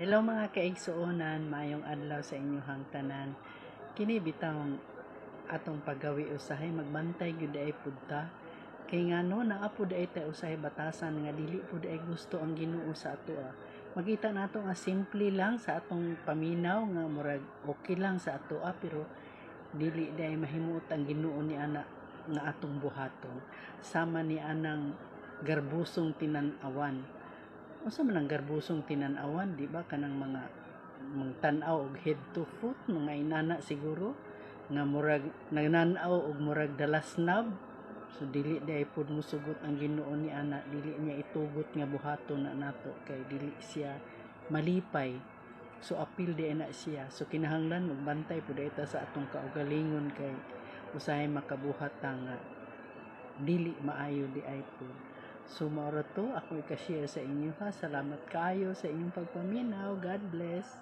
Hello mga kaigsuonan, maayong adlaw sa inyong tanan. Kini bitawng atong paggawi usahay magbantay gyud ay pudta. Kay ngano naa pud ay tay usahay batasan nga dili pud ay gusto ang Ginoo sa atoa. Makita nato nga simple lang sa atong paminaw nga murag okay lang sa atoa pero dili day mahimuot ang Ginoo ni ana nga atong buhaton. Sama ni anang garbusong tinan-awan. Unsa man ang garbusong tinan-awan, di ba kanang mga tan-aw og head to foot, mga inana siguro nga murag nagnanaw og murag dalasnab. So dili day pud musugot ang Ginoo ni ana, dili niya itugot nga buhaton na nato kay dili siya malipay. So apil di na siya. So kinahanglan magbantay pud ita sa atong kaugalingon kay usahay makabuhat nga dili maayo di ay pud. So maura to ako i-share sa inyo ha. Salamat kayo sa inyong pagpaminaw. God bless.